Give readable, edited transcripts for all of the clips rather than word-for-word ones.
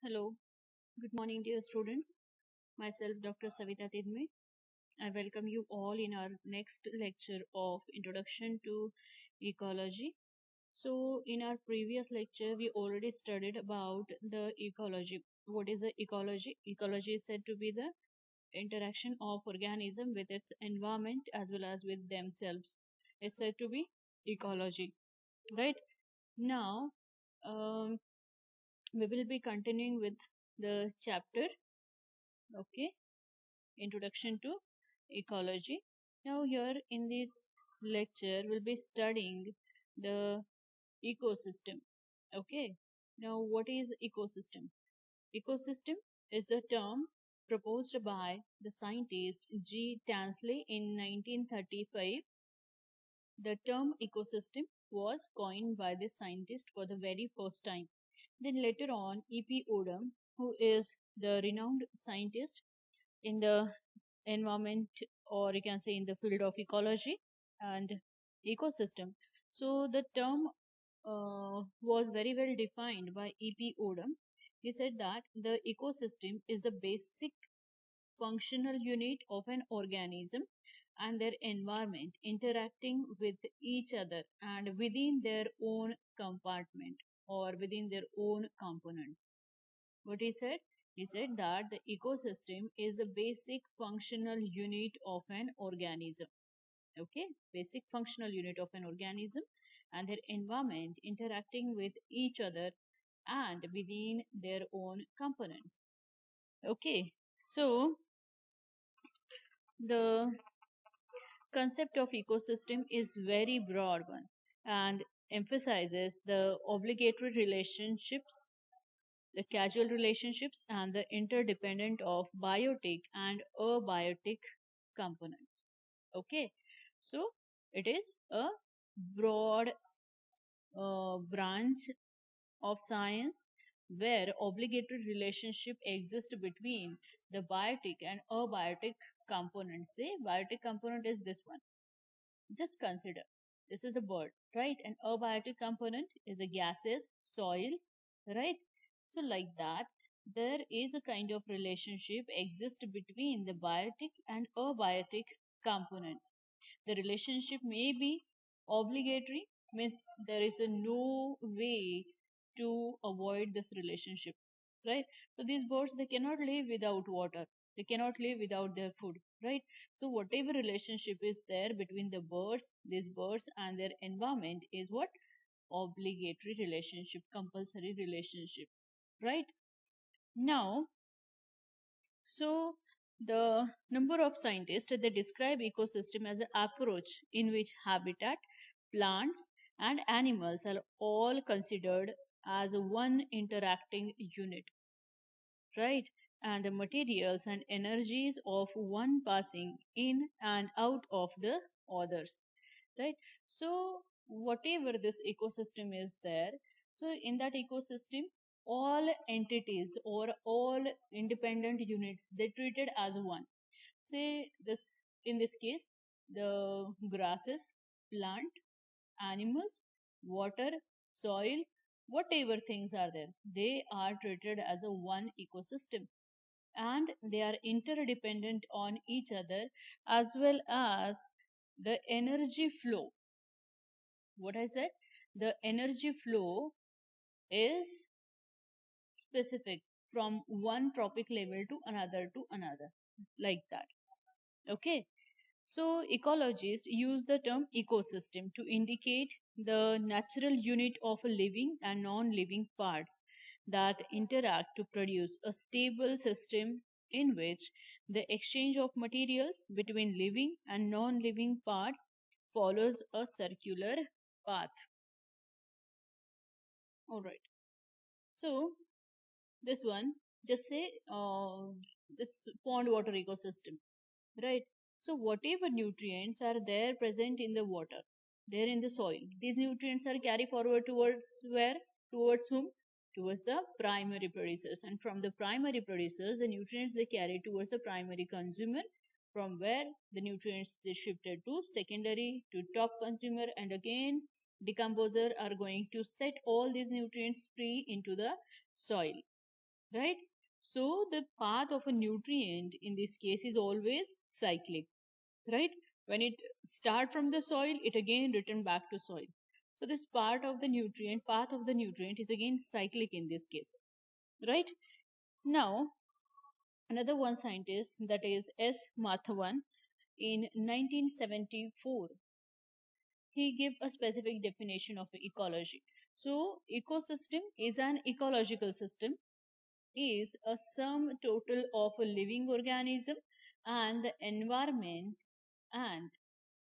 Hello, good morning, dear students. Myself, Dr. Savita Tidme. I welcome you all in our next lecture of Introduction to Ecology. So, in our previous lecture, we already studied about the ecology. What is the ecology? Ecology is said to be the interaction of organism with its environment as well as with themselves. It's said to be ecology, right? Now, um, we will be continuing with the chapter. Okay, Introduction to Ecology. Now, here in this lecture, we'll be studying the ecosystem. Okay, now what is ecosystem? Ecosystem is the term proposed by the scientist G. Tansley in 1935. The term ecosystem was coined by this scientist for the very first time. Then later on, E.P. Odum, who is the renowned scientist in the environment, or you can say in the field of ecology and ecosystem. So the term was very well defined by E.P. Odum. He said that the ecosystem is the basic functional unit of an organism and their environment interacting with each other and within their own compartment or within their own components. What he said? He said that the ecosystem is the basic functional unit of an organism. Okay, basic functional unit of an organism and their environment interacting with each other and within their own components. Okay, so the concept of ecosystem is very broad one and emphasizes the obligatory relationships, the causal relationships, and the interdependent of biotic and abiotic components. Okay, so it is a broad branch of science where obligatory relationship exists between the biotic and abiotic components. Say biotic component is this one. Just consider this is the bird, right? An abiotic component is the gases, soil, right? So like that, there is a kind of relationship exist between the biotic and abiotic components. The relationship may be obligatory, means there is a no way to avoid this relationship, right? So these birds, they cannot live without water, they cannot live without their food, right? So whatever relationship is there between the birds, these birds and their environment is what? Obligatory relationship, compulsory relationship, right? Now, so the number of scientists, they describe ecosystem as an approach in which habitat, plants and animals are all considered as one interacting unit, right? And the materials and energies of one passing in and out of the others, right? So whatever this ecosystem is there, so in that ecosystem, all entities or all independent units, they treated as one. Say this, in this case, the grasses, plant, animals, water, soil, whatever things are there, they are treated as a one ecosystem and they are interdependent on each other, as well as the energy flow. What I said, the energy flow is specific from one trophic level to another, like that. Okay, so ecologists use the term ecosystem to indicate the natural unit of a living and non-living parts that interact to produce a stable system in which the exchange of materials between living and non-living parts follows a circular path. All right, so this one, just say this pond water ecosystem, right? So whatever nutrients are there present in the water, there in the soil, these nutrients are carried forward towards where? Towards whom? Towards the primary producers, and from the primary producers the nutrients they carry towards the primary consumer, from where the nutrients they shifted to secondary to top consumer, and again decomposer are going to set all these nutrients free into the soil. right? So the path of a nutrient in this case is always cyclic, right? When it start from the soil, it again return back to soil. So this path of the nutrient is again cyclic in this case, right? Now, another one scientist, that is S. Mathavan, in 1974, he gave a specific definition of ecology. So, ecosystem is an ecological system, is a sum total of a living organism and the environment and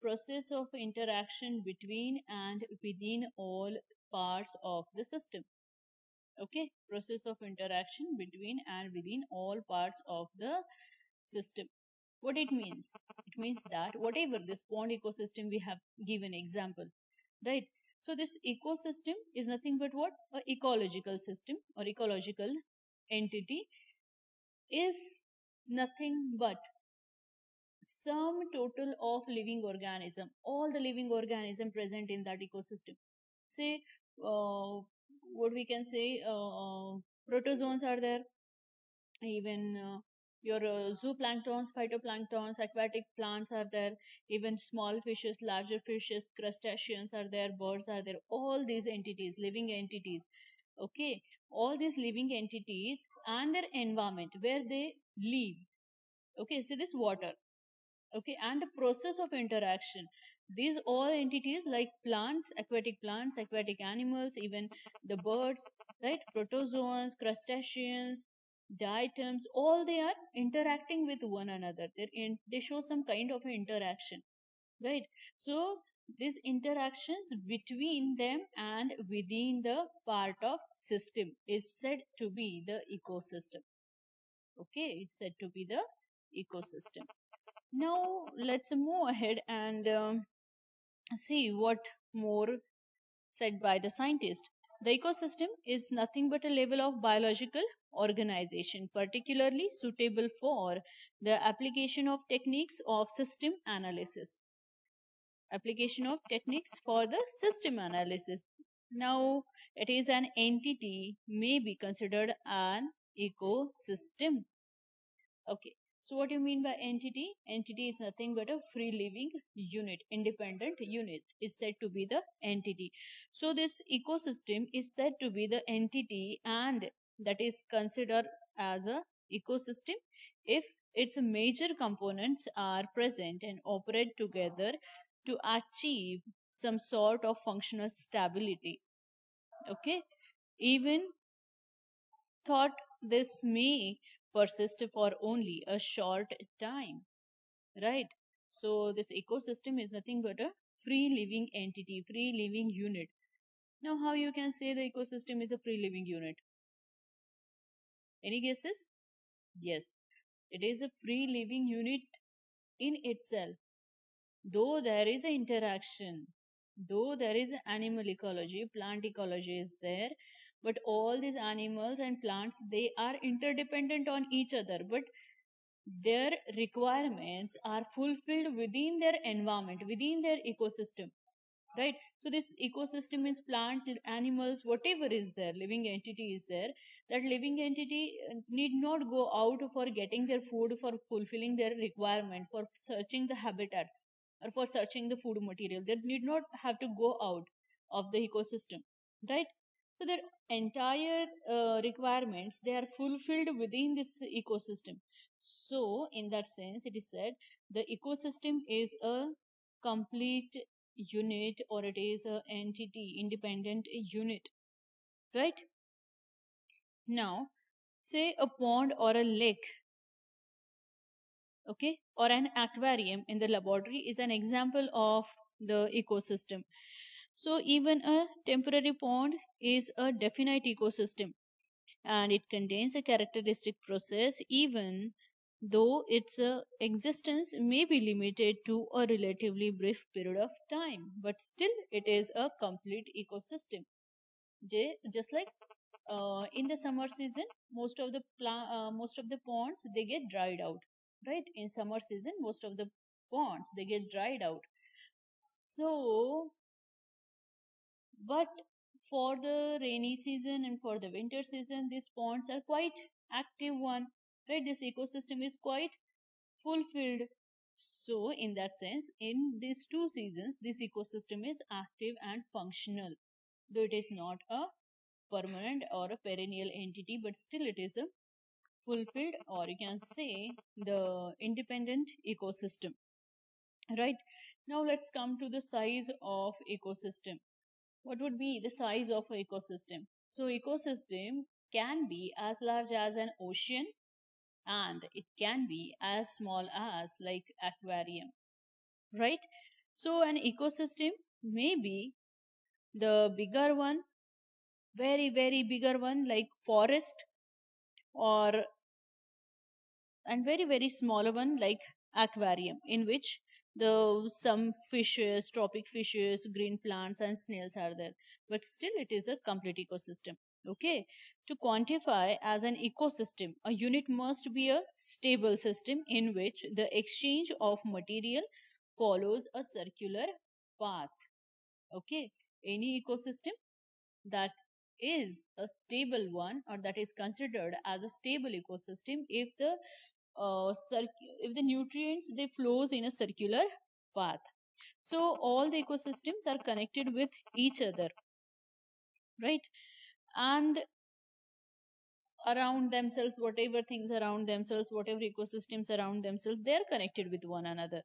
process of interaction between and within all parts of the system. Okay, process of interaction between and within all parts of the system. What it means? It means that whatever this pond ecosystem we have given example, right? So this ecosystem is nothing but what? A ecological system or ecological entity is nothing but sum total of living organism, all the living organism present in that ecosystem. Say, what we can say, protozoans are there, even your zooplanktons, phytoplanktons, aquatic plants are there, even small fishes, larger fishes, crustaceans are there, birds are there, all these entities, living entities, okay, all these living entities and their environment where they live, okay, so this water, okay, and the process of interaction, these all entities like plants, aquatic animals, even the birds, right, protozoans, crustaceans, diatoms, all they are interacting with one another. They show some kind of interaction, right? So these interactions between them and within the part of system is said to be the ecosystem. Okay, it's said to be the ecosystem. Now let's move ahead and see what more said by the scientist. The ecosystem is nothing but a level of biological organization, particularly suitable for the application of techniques of system analysis. Application of techniques for the system analysis. Now, it is an entity may be considered an ecosystem. Okay. So what do you mean by entity? Entity is nothing but a free living unit, independent unit is said to be the entity. So this ecosystem is said to be the entity and that is considered as a ecosystem if its major components are present and operate together to achieve some sort of functional stability. Okay. Even thought this may persist for only a short time, right? So, this ecosystem is nothing but a free living entity, free living unit. Now, how you can say the ecosystem is a free living unit? Any guesses? Yes, it is a free living unit in itself. Though there is an interaction, though there is animal ecology, plant ecology is there, but all these animals and plants they are interdependent on each other, but their requirements are fulfilled within their environment, within their ecosystem, right? So this ecosystem is plant, animals, whatever is there, living entity is there, that living entity need not go out for getting their food, for fulfilling their requirement, for searching the habitat or for searching the food material. They need not have to go out of the ecosystem, right? So their entire requirements they are fulfilled within this ecosystem. So in that sense, it is said the ecosystem is a complete unit or it is a entity, independent unit, right? Now, say a pond or a lake, okay, or an aquarium in the laboratory is an example of the ecosystem. So even a temporary pond is a definite ecosystem and it contains a characteristic process even though its existence may be limited to a relatively brief period of time, but still it is a complete ecosystem. Just like in the summer season, most of the ponds they get dried out, right? In summer season, most of the ponds they get dried out. So, but For the rainy season and for the winter season, these ponds are quite active one, right? This ecosystem is quite fulfilled. So, in that sense, in these two seasons, this ecosystem is active and functional. Though it is not a permanent or a perennial entity, but still it is a fulfilled, or you can say the independent ecosystem. Right? Now let's come to the size of ecosystem. What would be the size of an ecosystem? So ecosystem can be as large as an ocean, and it can be as small as like aquarium, right? So an ecosystem may be the bigger one, very bigger one like forest, or and very smaller one like aquarium, in which the some fishes, tropic fishes, green plants and snails are there, but still it is a complete ecosystem. Okay, to quantify as an ecosystem, a unit must be a stable system in which the exchange of material follows a circular path. Okay, any ecosystem that is a stable one, or that is considered as a stable ecosystem if the if the nutrients they flows in a circular path. So all the ecosystems are connected with each other, right? And around themselves, whatever things around themselves, whatever ecosystems around themselves, they are connected with one another.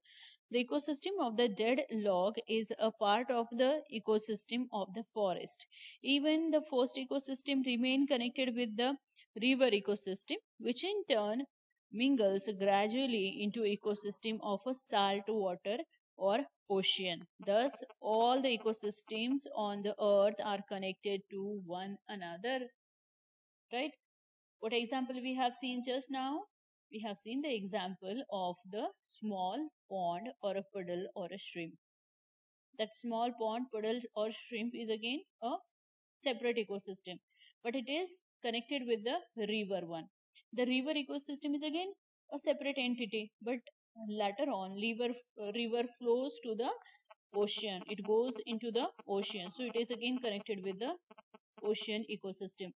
The ecosystem of the dead log is a part of the ecosystem of the forest. Even the forest ecosystem remain connected with the river ecosystem, which in turn mingles gradually into ecosystem of a salt water or ocean. Thus all the ecosystems on the earth are connected to one another, right? What example we have seen just now? We have seen the example of the small pond or a puddle or a shrimp. That small pond, puddle or shrimp is again a separate ecosystem, but it is connected with the river one. The river ecosystem is again a separate entity, but later on river flows to the ocean. It goes into the ocean, so it is again connected with the ocean ecosystem,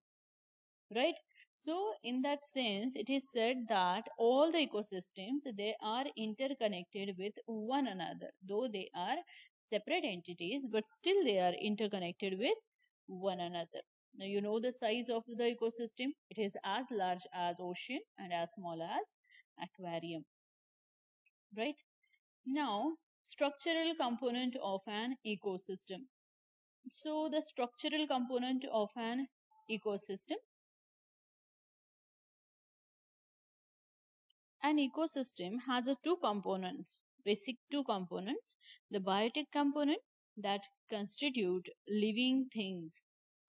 right? So in that sense it is said that all the ecosystems they are interconnected with one another, though they are separate entities, but still they are interconnected with one another. Now you know the size of the ecosystem, it is as large as ocean and as small as aquarium, right? Now structural component of an ecosystem. So the structural component of an ecosystem. An ecosystem has a two components, basic two components, the biotic component that constitute living things,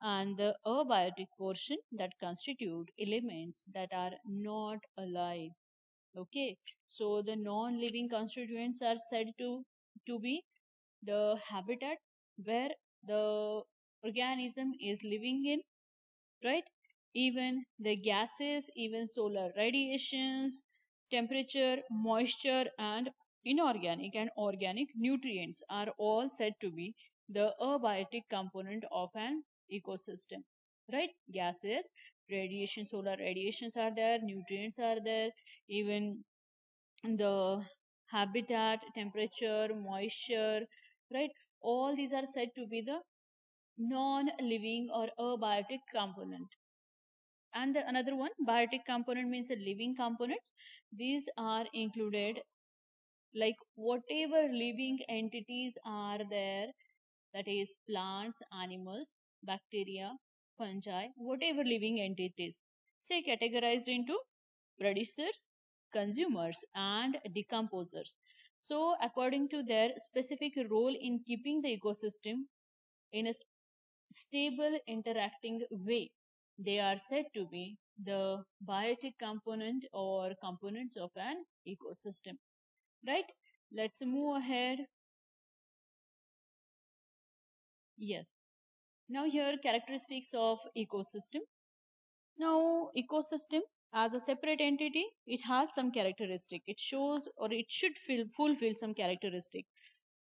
and the abiotic portion that constitute elements that are not alive. Okay, so the non-living constituents are said to be the habitat where the organism is living in, right? Even the gases, even solar radiations, temperature, moisture, and inorganic and organic nutrients are all said to be the abiotic component of an ecosystem, right? Gases, radiation, solar radiations are there, nutrients are there, even the habitat, temperature, moisture, right? All these are said to be the non-living or abiotic component. And another one, biotic component means the living components. These are included like whatever living entities are there, that is plants, animals, bacteria, fungi, whatever living entities, say categorized into producers, consumers, and decomposers. So according to their specific role in keeping the ecosystem in a stable interacting way, they are said to be the biotic component or components of an ecosystem, right? Let's move ahead. Yes. Now here characteristics of ecosystem. Now ecosystem as a separate entity, it has some characteristic. It shows or it should fulfill some characteristic.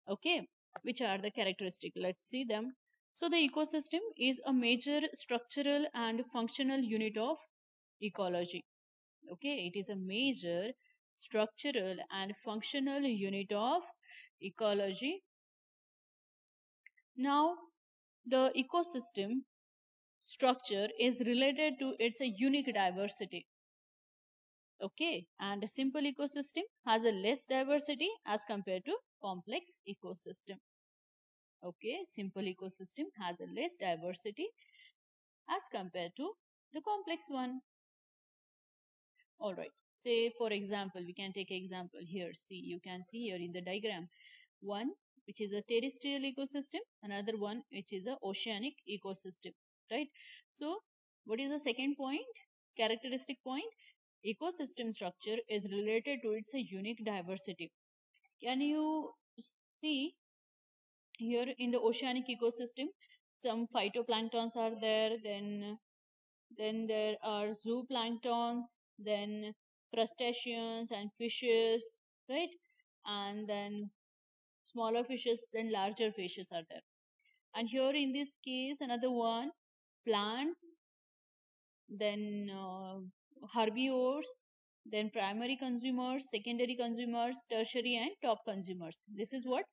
Okay. Which are the characteristic? Let's see them. So the ecosystem is a major structural and functional unit of ecology. Okay, it is a major structural and functional unit of ecology. Now, the ecosystem structure is related to its unique diversity. Okay, and a simple ecosystem has a less diversity as compared to complex ecosystem. Okay, simple ecosystem has a less diversity as compared to the complex one. All right. Say for example, we can take example here. See, you can see here in the diagram one which is a terrestrial ecosystem, another one which is a oceanic ecosystem, right? So, what is the second point? Characteristic point. Ecosystem structure is related to its unique diversity. Can you see here in the oceanic ecosystem? Some phytoplanktons are there, then there are zooplanktons, then crustaceans and fishes, right? And then smaller fishes, then larger fishes are there. And here in this case, another one, plants, then herbivores, then primary consumers, secondary consumers, tertiary and top consumers. This is what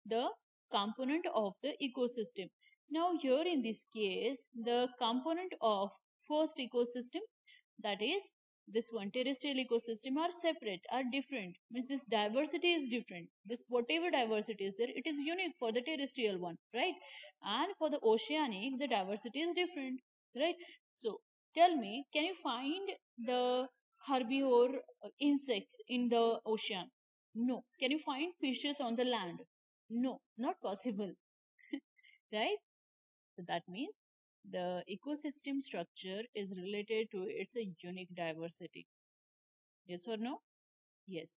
the component of the ecosystem. Now here in this case, the component of first ecosystem, that is this one terrestrial ecosystem, are separate, are different, means this diversity is different. This whatever diversity is there, it is unique for the terrestrial one, right? And for the oceanic, the diversity is different, right? So tell me, can you find the herbivore insects in the ocean? No. Can you find fishes on the land? No, not possible, right? So that means the ecosystem structure is related to its unique diversity. Yes or no? Yes.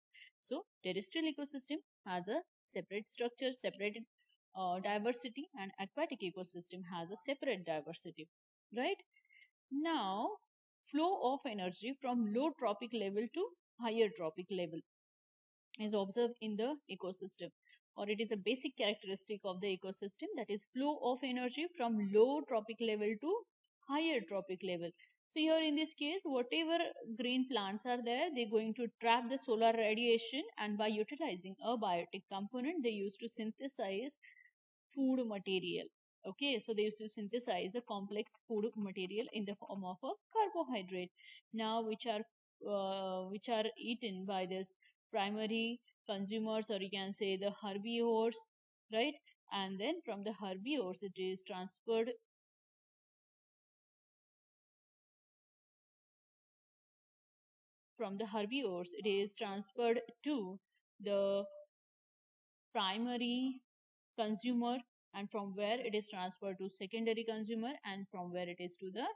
So terrestrial ecosystem has a separate structure, separate diversity, and aquatic ecosystem has a separate diversity, right? Now, flow of energy from low trophic level to higher trophic level is observed in the ecosystem, or it is a basic characteristic of the ecosystem, that is flow of energy from low trophic level to higher trophic level. So here in this case, whatever green plants are there, they're going to trap the solar radiation, and by utilizing a biotic component, they used to synthesize food material. Okay, so they used to synthesize a complex food material in the form of a carbohydrate. Now, which are eaten by this primary consumers, or you can say the herbivores, right? And then from the herbivores, it is transferred from the herbivores. It is transferred to the primary consumer, and from where it is transferred to secondary consumer, and from where it is to the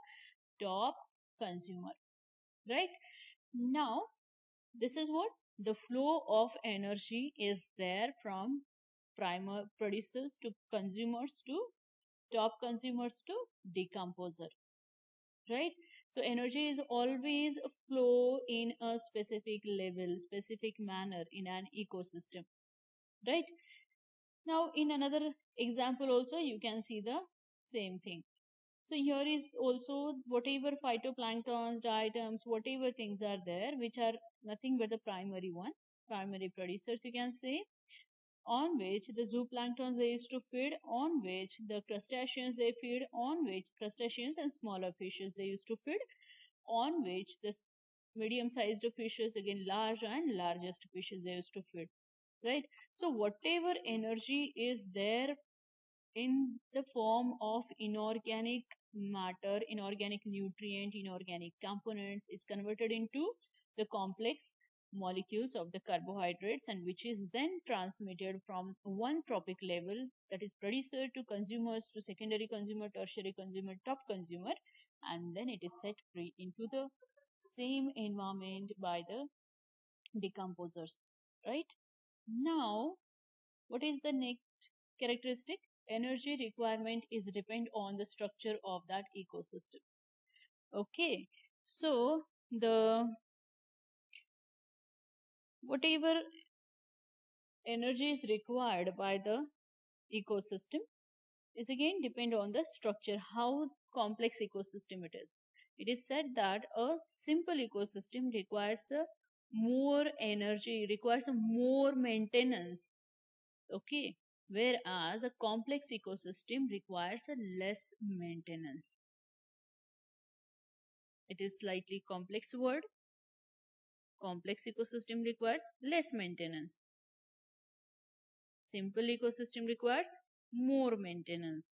top consumer, right? Now, this is what the flow of energy is there from primer producers to consumers to top consumers to decomposer, right? So energy is always a flow in a specific level, specific manner in an ecosystem, right? Now, in another example also, you can see the same thing. So here is also whatever phytoplanktons, diatoms, whatever things are there, which are nothing but the primary one, primary producers, you can say, on which the zooplanktons they used to feed, on which the crustaceans they feed, on which crustaceans and smaller fishes they used to feed, on which the medium-sized fishes, again large and largest fishes they used to feed, right? So whatever energy is there in the form of inorganic matter, inorganic nutrient, inorganic components is converted into the complex molecules of the carbohydrates, and which is then transmitted from one trophic level, that is producer to consumers to secondary consumer, tertiary consumer, top consumer, and then it is set free into the same environment by the decomposers, right? Now, what is the next characteristic? Energy requirement is depend on the structure of that ecosystem. Okay, so the whatever energy is required by the ecosystem, is again depend on the structure, how complex ecosystem it is. It is said that a simple ecosystem requires a more energy, requires a more maintenance. Okay, whereas a complex ecosystem requires a less maintenance. It is slightly complex word. Complex ecosystem requires less maintenance. Simple ecosystem requires more maintenance.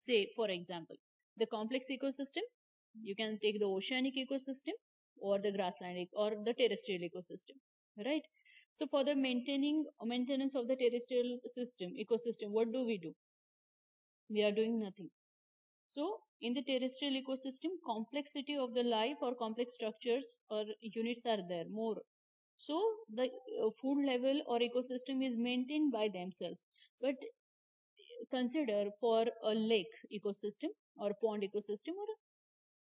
Say, for example, the complex ecosystem, you can take the oceanic ecosystem or the grassland or the terrestrial ecosystem, right? So for the maintenance of the terrestrial ecosystem, what do? We are doing nothing. So in the terrestrial ecosystem, complexity of the life or complex structures or units are there more. So the food level or ecosystem is maintained by themselves. But consider for a lake ecosystem or pond ecosystem, or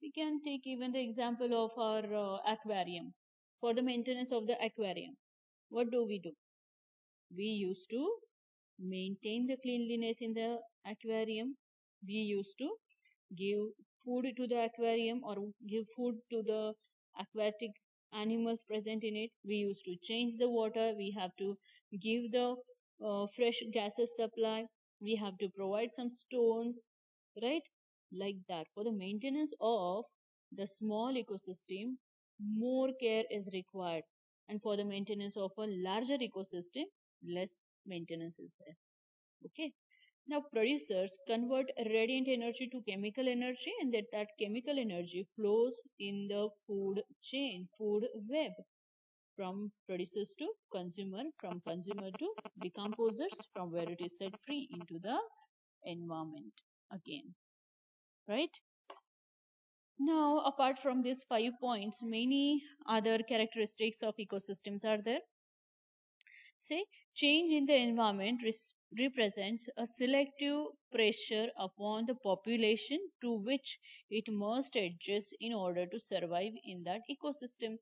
we can take even the example of our aquarium. For the maintenance of the aquarium, what do? We used to maintain the cleanliness in the aquarium. We used to give food to the aquarium or give food to the aquatic animals present in it. We used to change the water. We have to give the fresh gases supply. We have to provide some stones, right? Like that. For the maintenance of the small ecosystem, more care is required. And for the maintenance of a larger ecosystem, less maintenance is there. Okay. Now, producers convert radiant energy to chemical energy, and that chemical energy flows in the food chain, food web, from producers to consumer, from consumer to decomposers, from where it is set free into the environment again. Right? Now, apart from these 5 points, many other characteristics of ecosystems are there. Say, change in the environment represents a selective pressure upon the population to which it must adjust in order to survive in that ecosystem.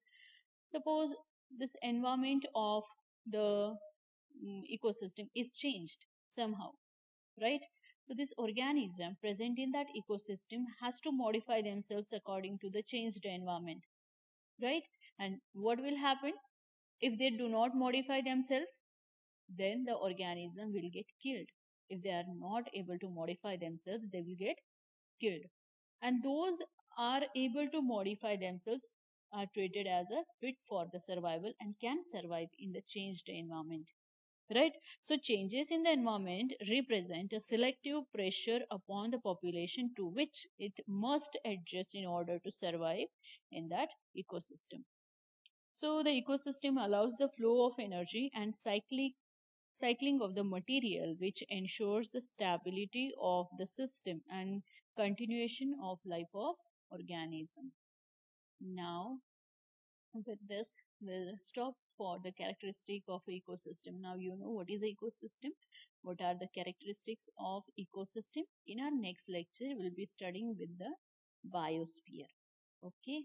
Suppose this environment of the ecosystem is changed somehow, right? So, this organism present in that ecosystem has to modify themselves according to the changed environment, right? And what will happen if they do not modify themselves? Then the organism will get killed. If they are not able to modify themselves, they will get killed. And those are able to modify themselves are treated as a fit for the survival and can survive in the changed environment. Right? So changes in the environment represent a selective pressure upon the population to which it must adjust in order to survive in that ecosystem. So the ecosystem allows the flow of energy and cycling of the material, which ensures the stability of the system and continuation of life of organism. Now, with this, we'll stop for the characteristic of ecosystem. Now you know what is ecosystem, what are the characteristics of ecosystem. In our next lecture, we'll be studying with the biosphere. Okay.